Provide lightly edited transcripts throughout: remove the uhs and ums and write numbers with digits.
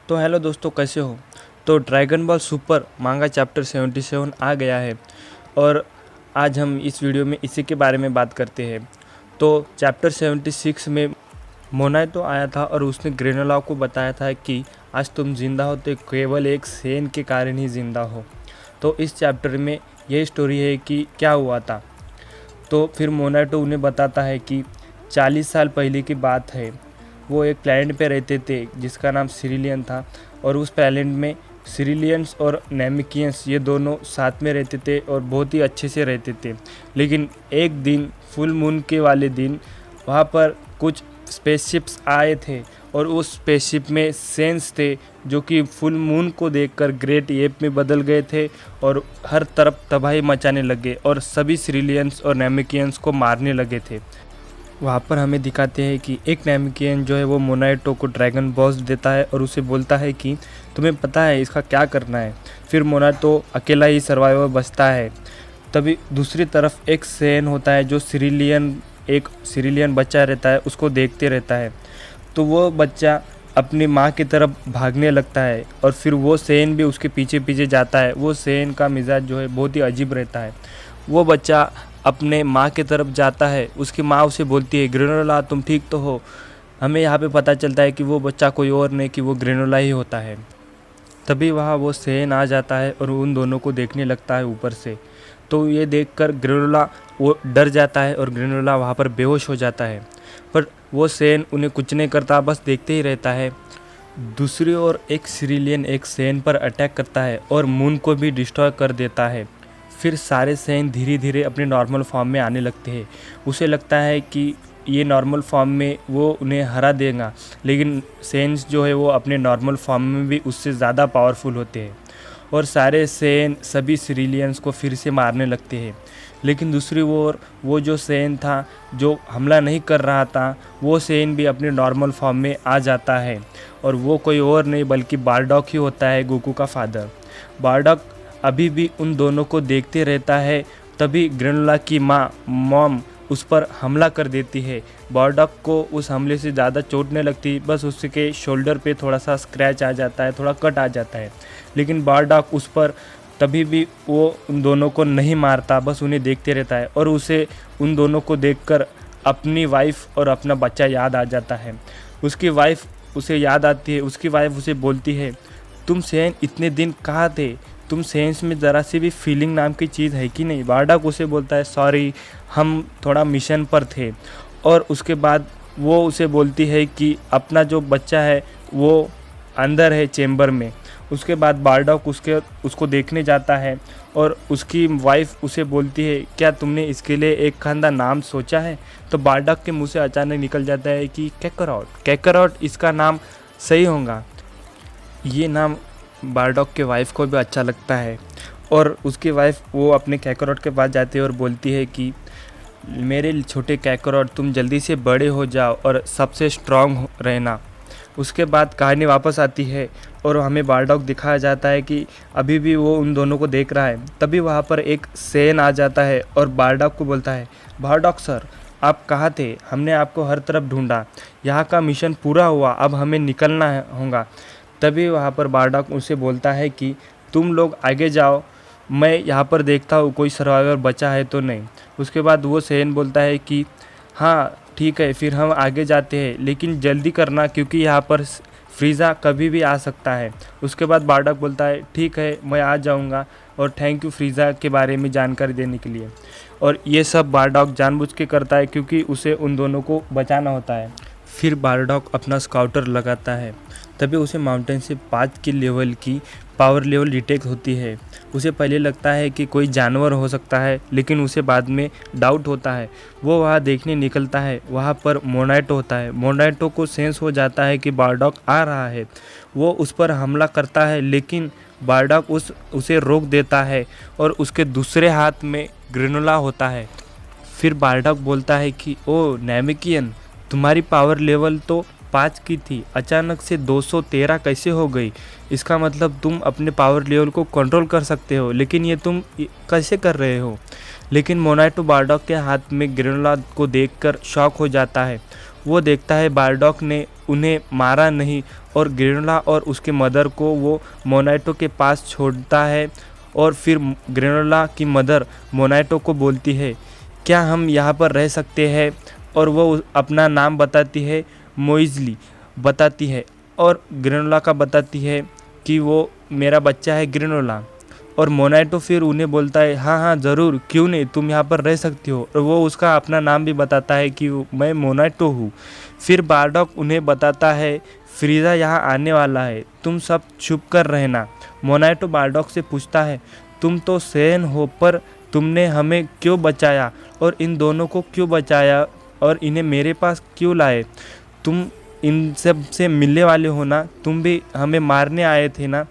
तो हेलो दोस्तों, कैसे हो। तो ड्रैगन बॉल सुपर मांगा चैप्टर 77 आ गया है और आज हम इस वीडियो में इसी के बारे में बात करते हैं। तो चैप्टर 76 में मोनाटो आया था और उसने ग्रेनोला को बताया था कि आज तुम ज़िंदा हो तो केवल एक सेन के कारण ही ज़िंदा हो। तो इस चैप्टर में यही स्टोरी है कि क्या हुआ था। तो फिर मोनाटो उन्हें बताता है कि 40 साल पहले की बात है। वो एक प्लैनेट पे रहते थे जिसका नाम सिरिलियन था और उस प्लैनेट में सिरिलियंस और नेमिकियंस ये दोनों साथ में रहते थे और बहुत ही अच्छे से रहते थे। लेकिन एक दिन फुल मून के वाले दिन वहाँ पर कुछ स्पेसशिप्स आए थे और उस स्पेसशिप में सेंस थे जो कि फुल मून को देखकर ग्रेट एप में बदल गए थे और हर तरफ तबाही मचाने लगे और सभी सिरिलियंस और नेमिकियंस को मारने लगे थे। वहाँ पर हमें दिखाते हैं कि एक नेमिकियन जो है वो मोनाटो को ड्रैगन बॉल्स देता है और उसे बोलता है कि तुम्हें पता है इसका क्या करना है। फिर मोनाटो अकेला ही सर्वाइवर बचता है। तभी दूसरी तरफ एक सेन होता है जो एक सिरिलियन बच्चा रहता है, उसको देखते रहता है। तो वो बच्चा अपनी माँ की तरफ भागने लगता है और फिर वो सेन भी उसके पीछे पीछे जाता है। वो सेन का मिजाज जो है बहुत ही अजीब रहता है। वो बच्चा अपने माँ की तरफ जाता है। उसकी माँ उसे बोलती है, ग्रेनोला तुम ठीक तो हो। हमें यहाँ पे पता चलता है कि वो बच्चा कोई और नहीं कि वो ग्रेनोला ही होता है। तभी वहाँ वो सेन आ जाता है और उन दोनों को देखने लगता है ऊपर से। तो ये देखकर ग्रेनोला वो डर जाता है और ग्रेनोला वहाँ पर बेहोश हो जाता है। पर वो सेन उन्हें कुछ नहीं करता, बस देखते ही रहता है। दूसरी ओर एक सिरिलियन एक सेन पर अटैक करता है और मून को भी डिस्ट्रॉय कर देता है। फिर सारे सेन धीरे धीरे अपने नॉर्मल फॉर्म में आने लगते हैं। उसे लगता है कि ये नॉर्मल फॉर्म में वो उन्हें हरा देगा, लेकिन सेन्स जो है वो अपने नॉर्मल फॉर्म में भी उससे ज़्यादा पावरफुल होते हैं और सारे सेन सभी सिरिलियंस को फिर से मारने लगते हैं। लेकिन दूसरी ओर वो जो सेन था जो हमला नहीं कर रहा था, वो सेन भी अपने नॉर्मल फॉर्म में आ जाता है और वो कोई और नहीं बल्कि बारडॉक ही होता है, गोकू का फादर। बारडॉक अभी भी उन दोनों को देखते रहता है। तभी ग्रेनोला की मॉम उस पर हमला कर देती है। बारडॉक को उस हमले से ज़्यादा चोट नहीं लगती, बस उसके शोल्डर पे थोड़ा सा स्क्रैच आ जाता है, थोड़ा कट आ जाता है। लेकिन बारडॉक उस पर तभी भी वो उन दोनों को नहीं मारता, बस उन्हें देखते रहता है और उसे उन दोनों को देखकर अपनी वाइफ और अपना बच्चा याद आ जाता है। उसकी वाइफ उसे याद आती है। उसकी वाइफ उसे बोलती है, तुम सेन इतने दिन कहाँ थे, तुम सेंस में ज़रा सी भी फीलिंग नाम की चीज़ है कि नहीं। बारडॉक उसे बोलता है, सॉरी हम थोड़ा मिशन पर थे। और उसके बाद वो उसे बोलती है कि अपना जो बच्चा है वो अंदर है चेम्बर में। उसके बाद बारडॉक उसको देखने जाता है और उसकी वाइफ उसे बोलती है, क्या तुमने इसके लिए एक खानदा नाम सोचा है। तो बारडॉक के मुँह से अचानक निकल जाता है कि कैकरॉट इसका नाम सही होगा। ये नाम बारडॉक के वाइफ को भी अच्छा लगता है और उसकी वाइफ वो अपने कैकरॉट के पास जाती है और बोलती है कि मेरे छोटे कैकरॉट तुम जल्दी से बड़े हो जाओ और सबसे स्ट्रांग रहना। उसके बाद कहानी वापस आती है और हमें बारडॉक दिखाया जाता है कि अभी भी वो उन दोनों को देख रहा है। तभी वहाँ पर एक सेन आ जाता है और बारडॉक को बोलता है, बारडॉक सर आप कहाँ थे, हमने आपको हर तरफ ढूंढा, यहाँ का मिशन पूरा हुआ, अब हमें निकलना होगा। तभी वहाँ पर बारडॉक उसे बोलता है कि तुम लोग आगे जाओ, मैं यहाँ पर देखता हूँ कोई सर्वाइवर बचा है तो नहीं। उसके बाद वो सेन बोलता है कि हाँ ठीक है, फिर हम आगे जाते हैं, लेकिन जल्दी करना क्योंकि यहाँ पर फ्रीज़ा कभी भी आ सकता है। उसके बाद बारडॉक बोलता है, ठीक है मैं आ जाऊँगा और थैंक यू फ्रीज़ा के बारे में जानकारी देने के लिए। और ये सब बारडॉक जानबूझ के करता है क्योंकि उसे उन दोनों को बचाना होता है। फिर बारडॉक अपना स्काउटर लगाता है। तभी उसे माउंटेन से 5 की लेवल की पावर लेवल डिटेक्ट होती है। उसे पहले लगता है कि कोई जानवर हो सकता है, लेकिन उसे बाद में डाउट होता है। वो वहाँ देखने निकलता है। वहाँ पर मोनाटो होता है। मोनाटो को सेंस हो जाता है कि बारडॉक आ रहा है। वो उस पर हमला करता है, लेकिन बारडॉक उसे रोक देता है और उसके दूसरे हाथ में ग्रेनोला होता है। फिर बारडॉक बोलता है कि ओ नेमिकियन, तुम्हारी पावर लेवल तो 5 की थी, अचानक से 213 कैसे हो गई। इसका मतलब तुम अपने पावर लेवल को कंट्रोल कर सकते हो, लेकिन ये तुम कैसे कर रहे हो। लेकिन मोनाटो बारडॉक के हाथ में ग्रेनोला को देखकर शॉक हो जाता है वो देखता है बारडॉक ने उन्हें मारा नहीं और ग्रेनोला और उसके मदर को वो मोनाटो के पास छोड़ता है। और फिर ग्रेनोला की मदर मोनाटो को बोलती है, क्या हम यहाँ पर रह सकते हैं? और वो अपना नाम बताती है, मोइज़ली बताती है, और ग्रेनोला का बताती है कि वो मेरा बच्चा है ग्रेनोला। और मोनाटो फिर उन्हें बोलता है, हाँ हाँ ज़रूर, क्यों नहीं, तुम यहाँ पर रह सकती हो। और वो उसका अपना नाम भी बताता है कि मैं मोनाटो हूँ। फिर बारडॉक उन्हें बताता है, फ्रीज़ा यहाँ आने वाला है, तुम सब चुप कर रहना। मोनाटो बारडॉक से पूछता है, तुम तो सैन हो, पर तुमने हमें क्यों बचाया और इन दोनों को क्यों बचाया और इन्हें मेरे पास क्यों लाए? तुम इन सब से मिलने वाले हो ना, तुम भी हमें मारने आए थे ना?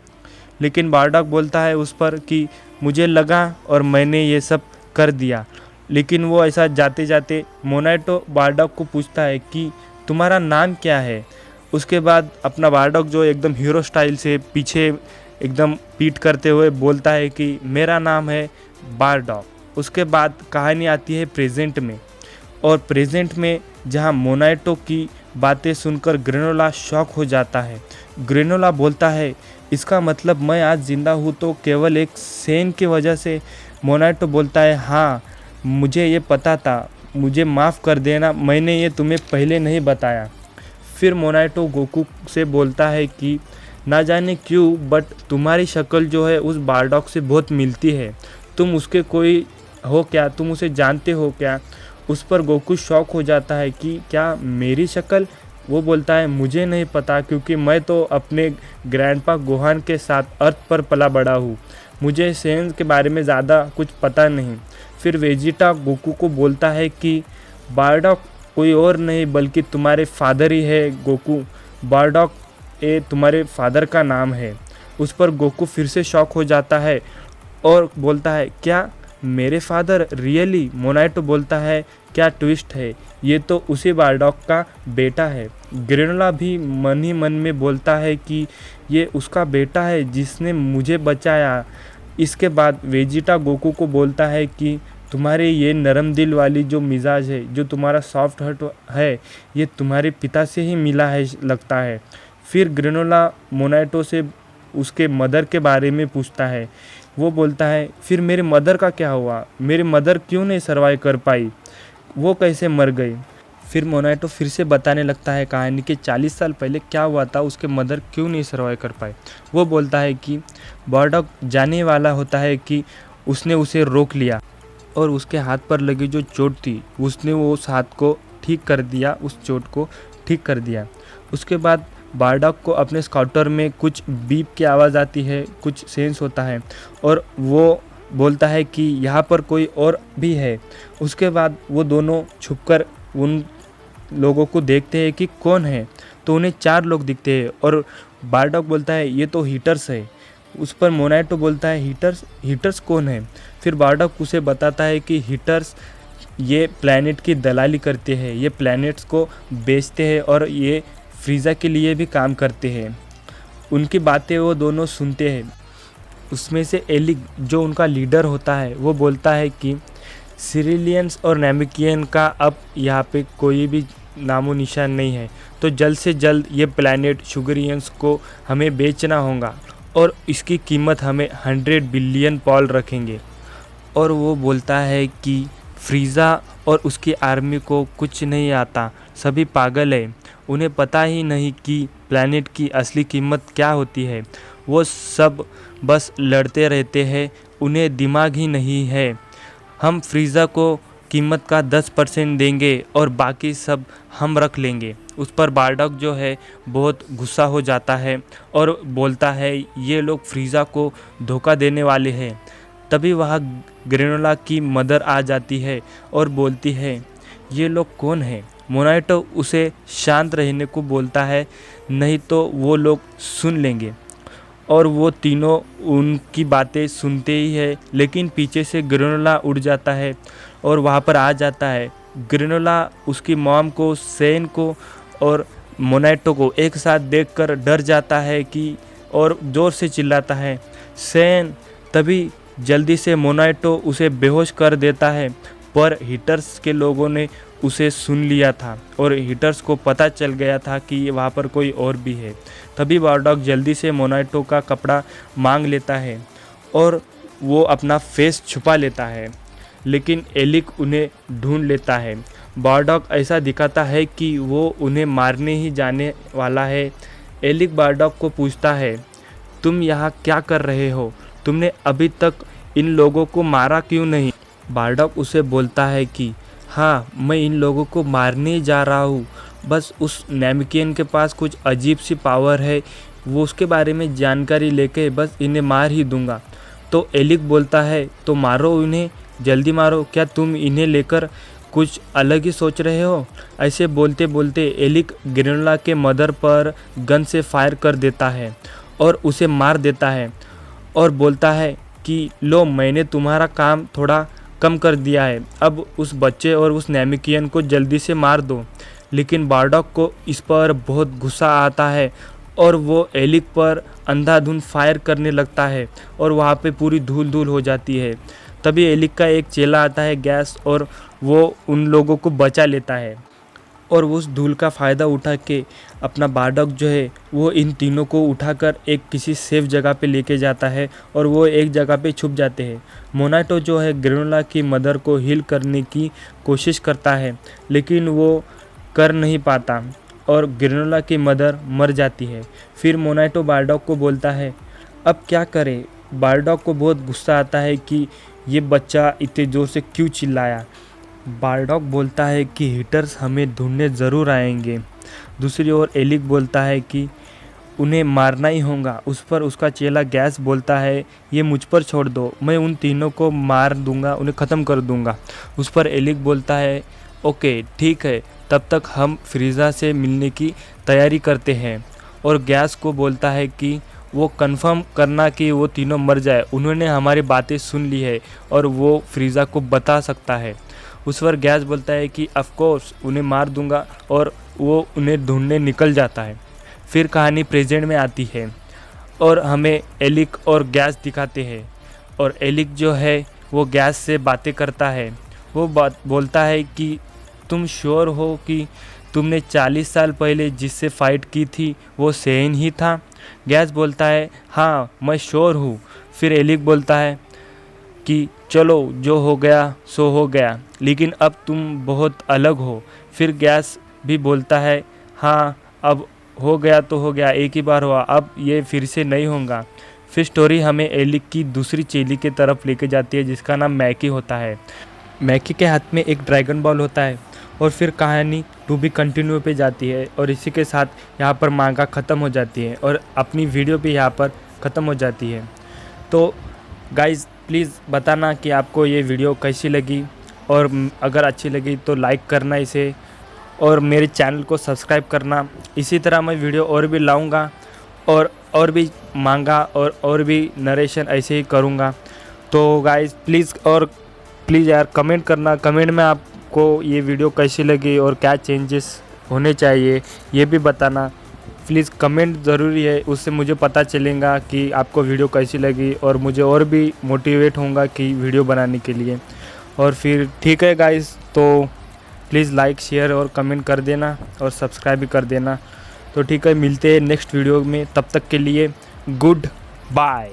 लेकिन बारडॉक बोलता है उस पर कि मुझे लगा और मैंने ये सब कर दिया। लेकिन वो ऐसा जाते जाते मोनाटो बारडॉक को पूछता है कि तुम्हारा नाम क्या है? उसके बाद अपना बारडॉक जो एकदम हीरो स्टाइल से पीछे एकदम पीठ करते हुए बोलता है कि मेरा नाम है बारडॉक। उसके बाद कहानी आती है प्रेजेंट में, और प्रेजेंट में जहाँ मोनाटो की बातें सुनकर ग्रेनोला शॉक हो जाता है। ग्रेनोला बोलता है, इसका मतलब मैं आज ज़िंदा हूँ तो केवल एक सैन की वजह से? मोनाटो बोलता है, हाँ मुझे ये पता था, मुझे माफ़ कर देना, मैंने ये तुम्हें पहले नहीं बताया। फिर मोनाटो गोकू से बोलता है कि ना जाने क्यों बट तुम्हारी शक्ल जो है उस बारडॉक से बहुत मिलती है, तुम उसके कोई हो क्या, तुम उसे जानते हो क्या? उस पर गोकू शॉक हो जाता है कि क्या मेरी शक्ल? वो बोलता है, मुझे नहीं पता, क्योंकि मैं तो अपने ग्रैंडपा गोहान के साथ अर्थ पर पला बड़ा हूँ, मुझे सैन के बारे में ज़्यादा कुछ पता नहीं। फिर वेजिटा गोकू को बोलता है कि बारडॉक कोई और नहीं बल्कि तुम्हारे फादर ही है गोकू, बारडॉक ये तुम्हारे फादर का नाम है। उस पर गोकू फिर से शॉक हो जाता है और बोलता है, क्या मेरे फादर रियली? मोनाटो बोलता है, क्या ट्विस्ट है, ये तो उसी बारडॉक का बेटा है। ग्रेनोला भी मन ही मन में बोलता है कि ये उसका बेटा है जिसने मुझे बचाया। इसके बाद वेजिटा गोकू को बोलता है कि तुम्हारे ये नरम दिल वाली जो मिजाज है, जो तुम्हारा सॉफ्ट हार्ट है, ये तुम्हारे पिता से ही मिला है लगता है। फिर ग्रेनोला मोनाटो से उसके मदर के बारे में पूछता है। वो बोलता है, फिर मेरे मदर का क्या हुआ? मेरी मदर क्यों नहीं सर्वाइव कर पाई? वो कैसे मर गई? फिर मोनाटो फिर से बताने लगता है कहानी के 40 साल पहले क्या हुआ था, उसके मदर क्यों नहीं सर्वाइव कर पाए। वो बोलता है कि बारडॉक जाने वाला होता है कि उसने उसे रोक लिया और उसके हाथ पर लगी जो चोट थी उसने वो उस हाथ को ठीक कर दिया, उस चोट को ठीक कर दिया। उसके बाद बारडॉक को अपने स्काउटर में कुछ बीप की आवाज़ आती है, कुछ सेंस होता है और वो बोलता है कि यहाँ पर कोई और भी है। उसके बाद वो दोनों छुपकर उन लोगों को देखते हैं कि कौन है, तो उन्हें 4 लोग दिखते हैं और बारडॉक बोलता है, ये तो हीटर्स है। उस पर मोनाटो बोलता है, हीटर्स कौन है? फिर बारडॉक उसे बताता है कि हीटर्स ये प्लैनेट की दलाली करते हैं, ये प्लैनेट्स को बेचते हैं और ये फ्रीज़ा के लिए भी काम करते हैं। उनकी बातें वो दोनों सुनते हैं। उसमें से एलिक जो उनका लीडर होता है वो बोलता है कि सिरिलियंस और नैमिकियन का अब यहाँ पे कोई भी नामो निशान नहीं है, तो जल्द से जल्द ये प्लैनेट शुगरियंस को हमें बेचना होगा और इसकी कीमत हमें 100 बिलियन पॉल रखेंगे। और वो बोलता है कि फ्रीज़ा और उसकी आर्मी को कुछ नहीं आता, सभी पागल है, उन्हें पता ही नहीं कि प्लैनेट की असली कीमत क्या होती है, वो सब बस लड़ते रहते हैं, उन्हें दिमाग ही नहीं है। हम फ्रीज़ा को कीमत का 10% देंगे और बाकी सब हम रख लेंगे। उस पर बारडॉक जो है बहुत गुस्सा हो जाता है और बोलता है, ये लोग फ्रीज़ा को धोखा देने वाले हैं। तभी वहाँ ग्रेनोला की मदर आ जाती है और बोलती है, ये लोग कौन हैं? मोनाटो उसे शांत रहने को बोलता है, नहीं तो वो लोग सुन लेंगे। और वो तीनों उनकी बातें सुनते ही है, लेकिन पीछे से ग्रेनोला उड़ जाता है और वहाँ पर आ जाता है। ग्रेनोला उसकी मॉम को, सैन को और मोनाटो को एक साथ देखकर डर जाता है कि और ज़ोर से चिल्लाता है, सैन। तभी जल्दी से मोनाटो उसे बेहोश कर देता है, पर हीटर्स के लोगों ने उसे सुन लिया था और हीटर्स को पता चल गया था कि वहाँ पर कोई और भी है। तभी बारडॉग जल्दी से मोनाटो का कपड़ा मांग लेता है और वो अपना फेस छुपा लेता है, लेकिन एलिक उन्हें ढूंढ लेता है। बारडॉग ऐसा दिखाता है कि वो उन्हें मारने ही जाने वाला है। एलिक बारडॉग को पूछता है, तुम यहाँ क्या कर रहे हो? तुमने अभी तक इन लोगों को मारा क्यों नहीं? बारडॉग उसे बोलता है कि हाँ, मैं इन लोगों को मारने जा रहा हूँ, बस उस नैमिकियन के पास कुछ अजीब सी पावर है, वो उसके बारे में जानकारी लेके बस इन्हें मार ही दूंगा। तो एलिक बोलता है, तो मारो इन्हें, जल्दी मारो, क्या तुम इन्हें लेकर कुछ अलग ही सोच रहे हो? ऐसे बोलते बोलते एलिक ग्रेनोला के मदर पर गन से फायर कर देता है और उसे मार देता है और बोलता है कि लो, मैंने तुम्हारा काम थोड़ा कम कर दिया है, अब उस बच्चे और उस नैमिकियन को जल्दी से मार दो। लेकिन बारडॉग को इस पर बहुत गुस्सा आता है और वो एलिक पर अंधाधुंध फायर करने लगता है और वहाँ पे पूरी धूल धूल हो जाती है। तभी एलिक का एक चेला आता है गैस, और वो उन लोगों को बचा लेता है और उस धूल का फ़ायदा उठा के अपना बारडॉग जो है वो इन तीनों को उठाकर एक किसी सेफ जगह पे लेके जाता है और वो एक जगह पे छुप जाते हैं। मोनाटो जो है ग्रेनोला की मदर को हील करने की कोशिश करता है, लेकिन वो कर नहीं पाता और ग्रेनोला की मदर मर जाती है। फिर मोनाटो बारडॉग को बोलता है, अब क्या करें? बारडॉग को बहुत गुस्सा आता है कि ये बच्चा इतने ज़ोर से क्यों चिल्लाया। बारडॉग बोलता है कि हीटर्स हमें ढूंढने ज़रूर आएंगे। दूसरी ओर एलिक बोलता है कि उन्हें मारना ही होगा। उस पर उसका चेला गैस बोलता है, ये मुझ पर छोड़ दो, मैं उन तीनों को मार दूंगा, उन्हें ख़त्म कर दूंगा। उस पर एलिक बोलता है, ओके ठीक है, तब तक हम फ्रीज़ा से मिलने की तैयारी करते हैं। और गैस को बोलता है कि वो कंफर्म करना कि वो तीनों मर जाए, उन्होंने हमारी बातें सुन ली है और वो फ्रीज़ा को बता सकता है। उस पर गैस बोलता है कि ऑफ कोर्स उन्हें मार दूंगा और वो उन्हें ढूंढने निकल जाता है। फिर कहानी प्रेजेंट में आती है और हमें एलिक और गैस दिखाते हैं और एलिक जो है वो गैस से बातें करता है। वो बोलता है कि तुम श्योर हो कि तुमने 40 साल पहले जिससे फ़ाइट की थी वो सेन ही था? गैस बोलता है, हाँ मैं श्योर हूँ। फिर एलिक बोलता है कि चलो, जो हो गया सो हो गया, लेकिन अब तुम बहुत अलग हो। फिर गैस भी बोलता है, हाँ अब हो गया तो हो गया, एक ही बार हुआ, अब ये फिर से नहीं होगा। फिर स्टोरी हमें एलिक की दूसरी चेली की तरफ लेके जाती है जिसका नाम मैकी होता है। मैकी के हाथ में एक ड्रैगन बॉल होता है और फिर कहानी टू बी कंटिन्यू पे जाती है और इसी के साथ यहाँ पर मांगा ख़त्म हो जाती है और अपनी वीडियो भी यहाँ पर ख़त्म हो जाती है। तो गाइज़ प्लीज़ बताना कि आपको ये वीडियो कैसी लगी, और अगर अच्छी लगी तो लाइक करना इसे और मेरे चैनल को सब्सक्राइब करना। इसी तरह मैं वीडियो और भी लाऊंगा और भी मांगा और भी नरेशन ऐसे ही करूंगा। तो गाइज़ प्लीज़ यार कमेंट करना, कमेंट में आपको ये वीडियो कैसी लगी और क्या चेंजेस होने चाहिए ये भी बताना। प्लीज़ कमेंट ज़रूरी है, उससे मुझे पता चलेगा कि आपको वीडियो कैसी लगी और मुझे और भी मोटिवेट होऊंगा कि वीडियो बनाने के लिए। और फिर ठीक है गाइस, तो प्लीज़ लाइक शेयर और कमेंट कर देना और सब्सक्राइब भी कर देना। तो ठीक है, मिलते हैं नेक्स्ट वीडियो में, तब तक के लिए गुड बाय।